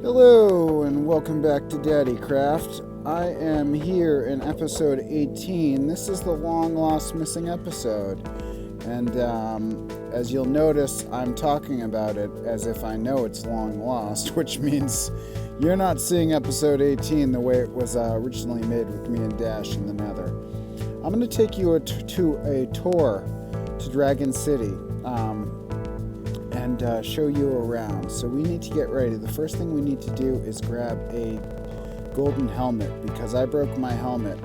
Hello and welcome back to DaddeeCraft. I am here in episode 18. This is the long lost missing episode. And as you'll notice, I'm talking about it as if I know it's long lost, which means you're not seeing episode 18 the way it was originally made with me and Dash in the Nether. I'm going to take you to a tour to Dragon City. And show you around. So we need to get ready. The first thing we need to do is grab a golden helmet because I broke my helmet.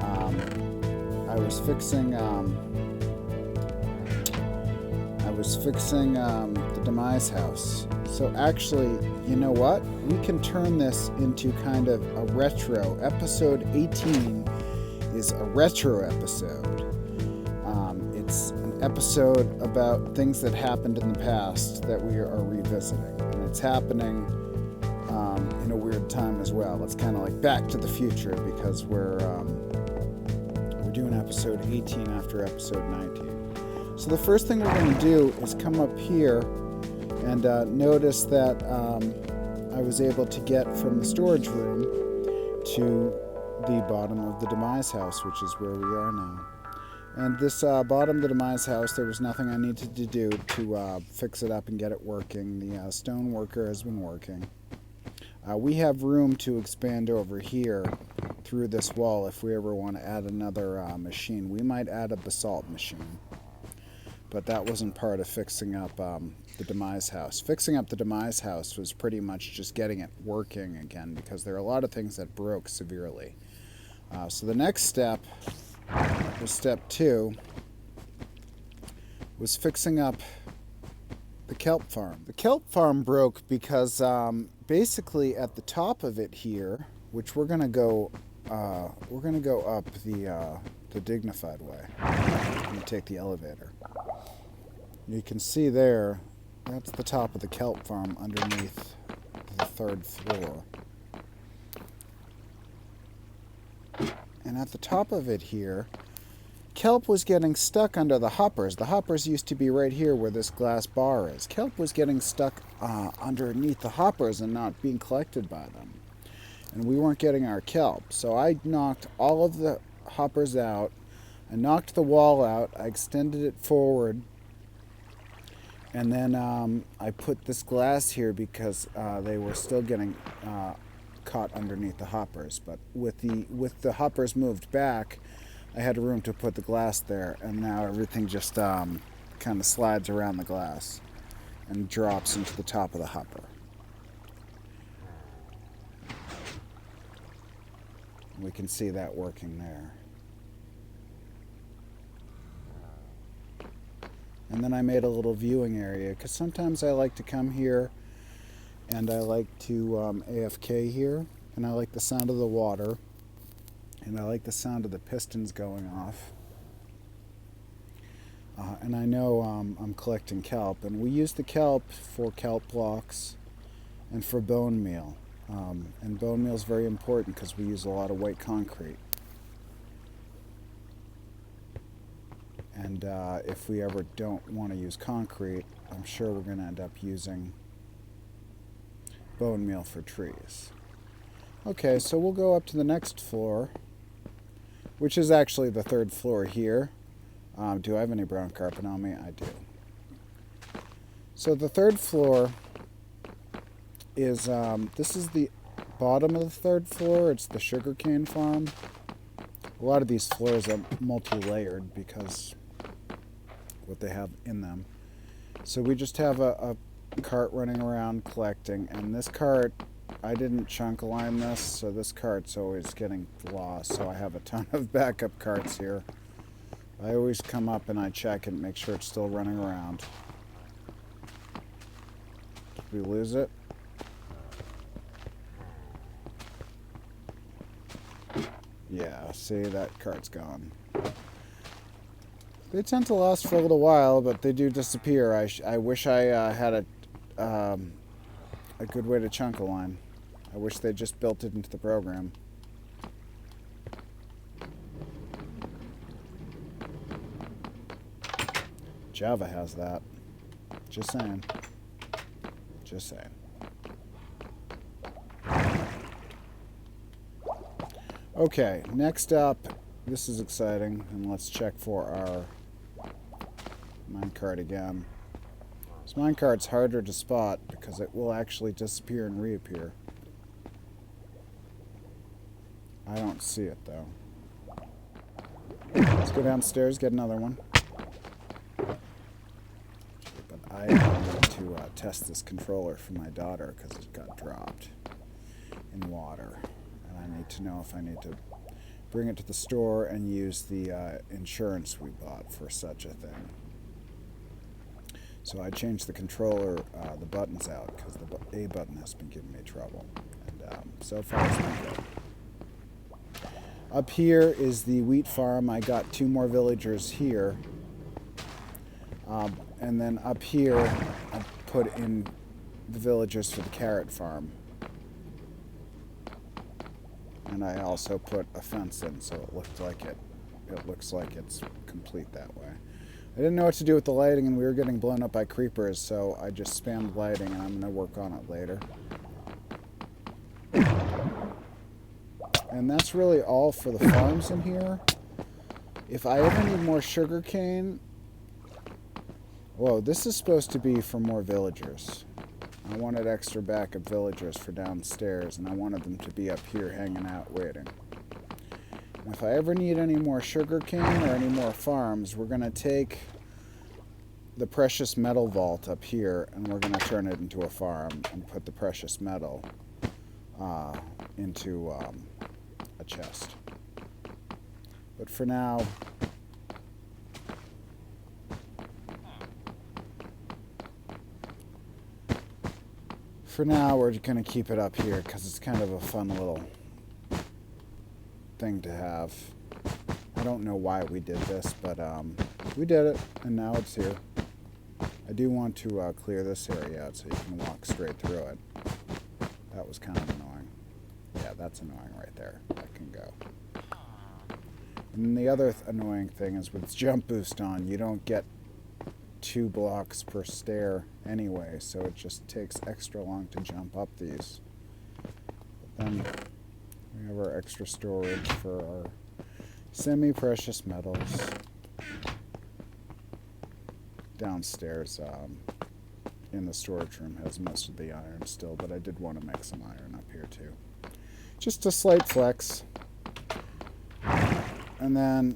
I was fixing the Demise house. So actually, you know what? We can turn this into kind of a retro. Episode 18 is a retro episode. It's an episode about things that happened in the past that we are revisiting, and it's happening in a weird time as well. It's kind of like Back to the Future because we're doing episode 18 after episode 19. So the first thing we're going to do is come up here and notice that I was able to get from the storage room to the bottom of the Demise house, which is where we are now. And this bottom of the Demise house, there was nothing I needed to do to fix it up and get it working. The stone worker has been working. We have room to expand over here through this wall if we ever want to add another machine. We might add a basalt machine. But that wasn't part of fixing up the Demise house. Fixing up the Demise house was pretty much just getting it working again because there are a lot of things that broke severely. So the next step... Step 2 was fixing up the kelp farm. The kelp farm broke because basically at the top of it here, which we're gonna go up the dignified way. And take the elevator. You can see there, that's the top of the kelp farm underneath the 3rd floor. And at the top of it here, kelp was getting stuck under the hoppers. The hoppers used to be right here where this glass bar is. Kelp was getting stuck underneath the hoppers and not being collected by them. And we weren't getting our kelp. So I knocked all of the hoppers out. I knocked the wall out. I extended it forward. And then I put this glass here because they were still getting... caught underneath the hoppers, but with the hoppers moved back, I had room to put the glass there, and now everything just kind of slides around the glass and drops into the top of the hopper. We can see that working there. And then I made a little viewing area because sometimes I like to come here and I like to AFK here, and I like the sound of the water, and I like the sound of the pistons going off. And I know I'm collecting kelp, and we use the kelp for kelp blocks and for bone meal. And bone meal is very important because we use a lot of white concrete. And if we ever don't want to use concrete, I'm sure we're going to end up using bone meal for trees. Okay, so we'll go up to the next floor, which is actually the 3rd floor here. Do I have any brown carpet on me? I do. So the 3rd floor is, this is the bottom of the 3rd floor. It's the sugarcane farm. A lot of these floors are multi-layered because what they have in them. So we just have a cart running around collecting, and this cart, I didn't chunk line this, so this cart's always getting lost, so I have a ton of backup carts here. I always come up and I check and make sure it's still running around. Did we lose it? Yeah, see, that cart's gone. They tend to last for a little while, but they do disappear. I wish I had a good way to chunk a line. I wish they just built it into the program. Java has that. Just saying. Just saying. Okay, next up, this is exciting, and let's check for our minecart again. This minecart's harder to spot because it will actually disappear and reappear. I don't see it, though. Let's go downstairs, get another one. But I need to test this controller for my daughter because it got dropped in water. And I need to know if I need to bring it to the store and use the insurance we bought for such a thing. So I changed the controller, the buttons out, because the A button has been giving me trouble. And so far it's been good. Up here is the wheat farm. I got 2 more villagers here. And then up here, I put in the villagers for the carrot farm. And I also put a fence in, so it looks like it's complete that way. I didn't know what to do with the lighting, and we were getting blown up by creepers, so I just spammed lighting, and I'm going to work on it later. And that's really all for the farms in here. If I ever need more sugarcane... Whoa, this is supposed to be for more villagers. I wanted extra backup villagers for downstairs, and I wanted them to be up here hanging out waiting. And if I ever need any more sugarcane or any more farms, we're going to take the precious metal vault up here, and we're going to turn it into a farm and put the precious metal into a chest. But for now... we're going to keep it up here because it's kind of a fun little thing to have. I don't know why we did this, but we did it, and now it's here. I do want to clear this area out so you can walk straight through it. That was kind of annoying. Yeah, that's annoying right there. That can go. And then the other annoying thing is with jump boost on, you don't get 2 blocks per stair anyway, so it just takes extra long to jump up these. But then we have our extra storage for our semi-precious metals downstairs. In the storage room has most of the iron still, but I did want to make some iron up here too. Just a slight flex. And then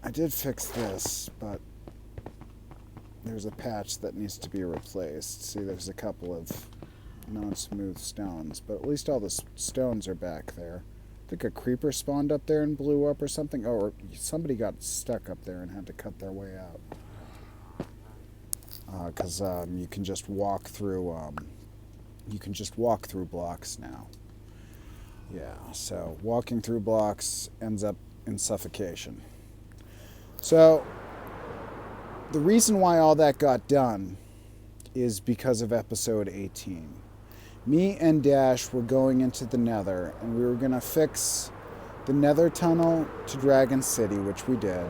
I did fix this, but there's a patch that needs to be replaced. See, there's a couple of non-smooth stones, but at least all the stones are back there. I think a creeper spawned up there and blew up or something. Oh, or somebody got stuck up there and had to cut their way out. Because you can just walk through. You can just walk through blocks now. Yeah, so walking through blocks ends up in suffocation. So the reason why all that got done is because of episode 18. Me and Dash were going into the Nether, and we were going to fix the Nether tunnel to Dragon City, which we did.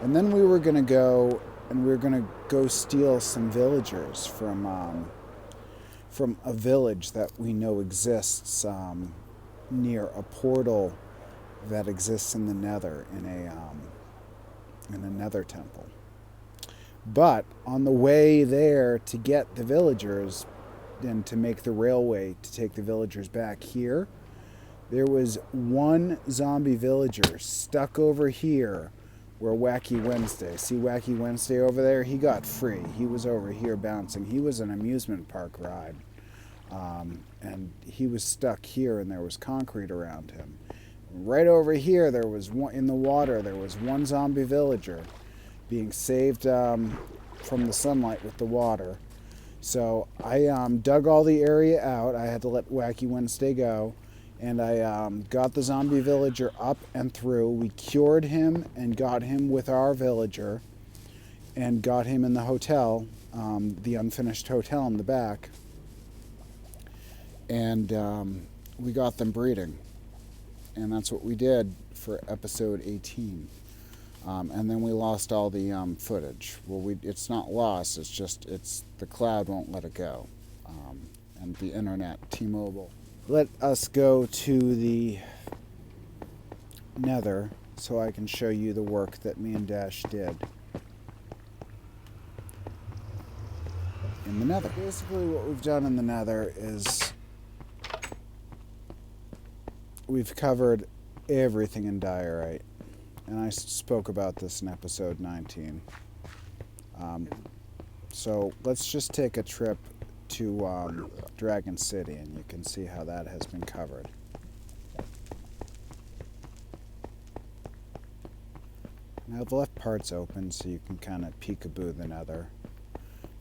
And then we were going to go, and we were going to go steal some villagers from a village that we know exists near a portal that exists in the Nether, in a Nether temple. But on the way there to get the villagers and to make the railway to take the villagers back here, there was one zombie villager stuck over here where Wacky Wednesday. See Wacky Wednesday over there? He got free. He was over here bouncing. He was an amusement park ride. And he was stuck here, and there was concrete around him. Right over here, there was one in the water. There was one zombie villager being saved from the sunlight with the water. So I dug all the area out. I had to let Wacky Wednesday go. And I got the zombie villager up and through. We cured him and got him with our villager and got him in the hotel, the unfinished hotel in the back. And we got them breeding. And that's what we did for episode 18. And then we lost all the footage. Well, it's not lost. It's just the cloud won't let it go, and the internet, T-Mobile. Let us go to the nether so I can show you the work that me and Dash did in the nether. Basically what we've done in the nether is we've covered everything in diorite, and I spoke about this in episode 19. So let's just take a trip to Dragon City and you can see how that has been covered. Now I've left parts open so you can kind of peekaboo the nether,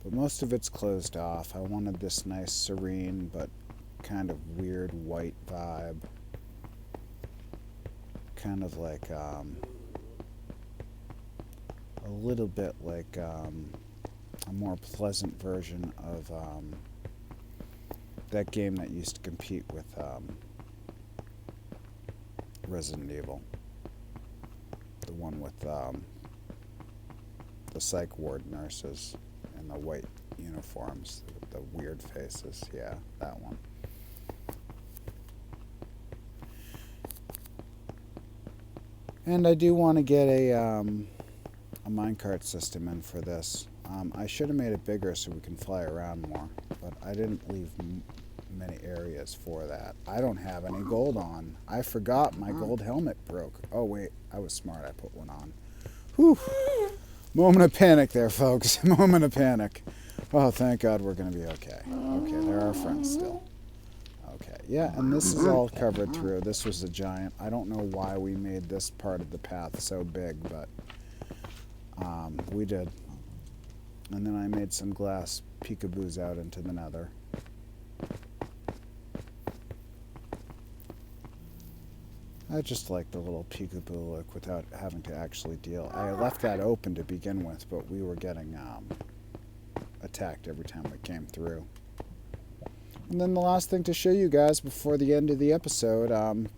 but most of it's closed off. I wanted this nice serene but kind of weird white vibe, kind of like a little bit like a more pleasant version of that game that used to compete with Resident Evil. The one with the psych ward nurses in the white uniforms with the weird faces. Yeah, that one. And I do want to get a minecart system in for this. I should have made it bigger so we can fly around more, but I didn't leave many areas for that. I don't have any gold on. I forgot my gold helmet broke. Oh wait, I was smart. I put one on. Whew. Moment of panic there, folks. Moment of panic. Oh, thank God we're going to be okay. Okay, they're our friends still. Okay, yeah, and this is all covered through. This was a giant. I don't know why we made this part of the path so big, but we did. And then I made some glass peekaboos out into the nether. I just like the little peekaboo look without having to actually deal. I left that open to begin with, but we were getting attacked every time we came through. And then the last thing to show you guys before the end of the episode,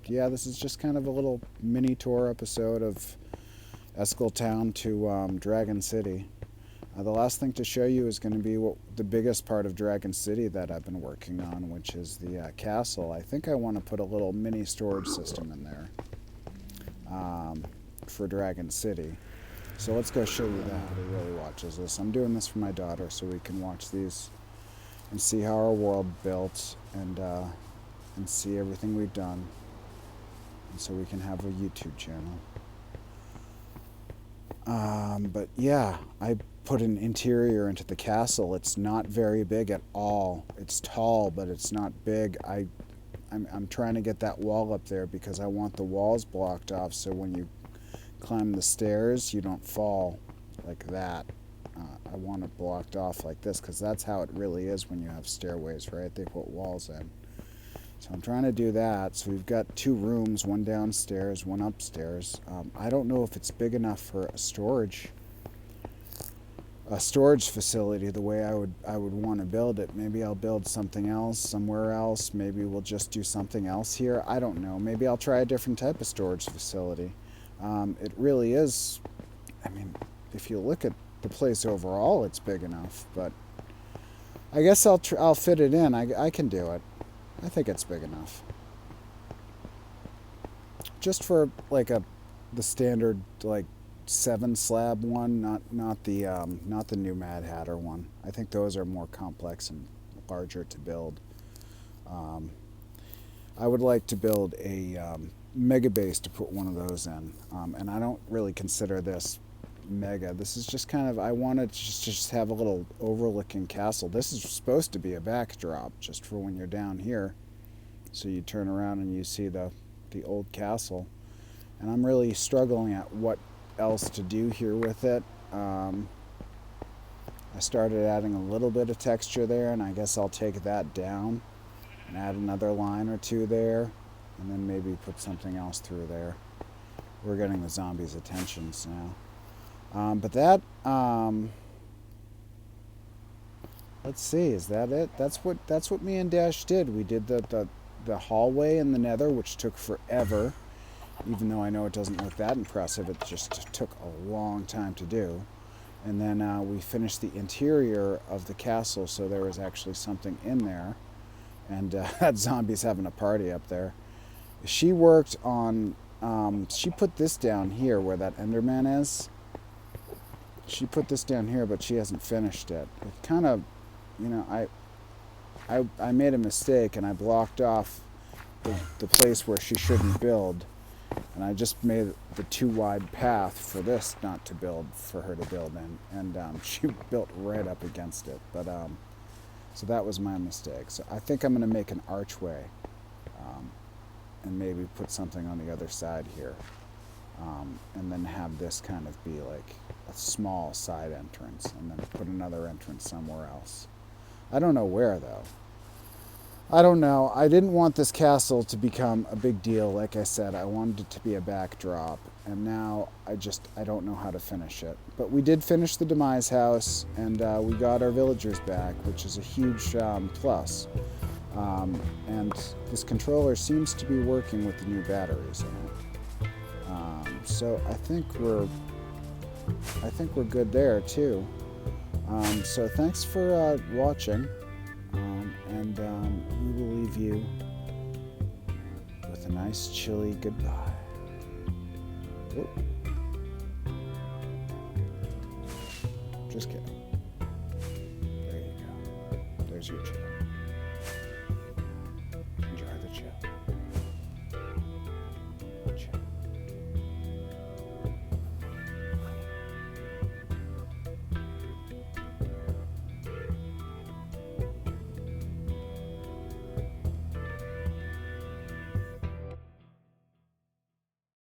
yeah, this is just kind of a little mini tour episode of Eskel Town to Dragon City. The last thing to show you is going to be the biggest part of Dragon City that I've been working on, which is the castle. I think I want to put a little mini storage system in there for Dragon City. So let's go show you that. Who really watches this? I'm doing this for my daughter so we can watch these and see how our world built and see everything we've done, and so we can have a YouTube channel. But yeah, I put an interior into the castle. It's not very big at all. It's tall, but it's not big. I'm trying to get that wall up there because I want the walls blocked off so when you climb the stairs, you don't fall like that. I want it blocked off like this because that's how it really is when you have stairways, right? They put walls in. So I'm trying to do that. So we've got 2 rooms, one downstairs, one upstairs. I don't know if it's big enough for a storage facility the way I would want to build it. Maybe I'll build something else somewhere else. Maybe we'll just do something else here. I don't know. Maybe I'll try a different type of storage facility. It really is, I mean, if you look at the place overall, it's big enough, but I guess I'll fit it in. I can do it. I think it's big enough. Just for like the standard like 7 slab one, not the new Mad Hatter one. I think those are more complex and larger to build. I would like to build a mega base to put one of those in, and I don't really consider this mega. This is just kind of, I wanted to just have a little overlooking castle. This is supposed to be a backdrop just for when you're down here, so you turn around and you see the old castle. And I'm really struggling at what else to do here with it. I started adding a little bit of texture there, and I guess I'll take that down and add another line or 2 there, and then maybe put something else through there. We're getting the zombies' attentions now. But that, let's see, is that it? That's what me and Dash did. We did the hallway in the nether, which took forever, even though I know it doesn't look that impressive. It just took a long time to do. And then we finished the interior of the castle, so there was actually something in there. And that zombie's having a party up there. She worked on she put this down here where that Enderman is. She put this down here, but she hasn't finished it. It kind of, I made a mistake and I blocked off the place where she shouldn't build. And I just made the too wide path for this not to build, for her to build in. And she built right up against it. But so that was my mistake. So I think I'm going to make an archway and maybe put something on the other side here. And then have this kind of be like a small side entrance and then put another entrance somewhere else. I don't know where though. I don't know. I didn't want this castle to become a big deal. Like I said, I wanted it to be a backdrop. And now I don't know how to finish it. But we did finish the Demise house and we got our villagers back, which is a huge plus. And this controller seems to be working with the new batteries in it. So I think we're good there too. So thanks for watching, and we will leave you with a nice chilly goodbye. Whoop. Just kidding. There you go. There's your chili.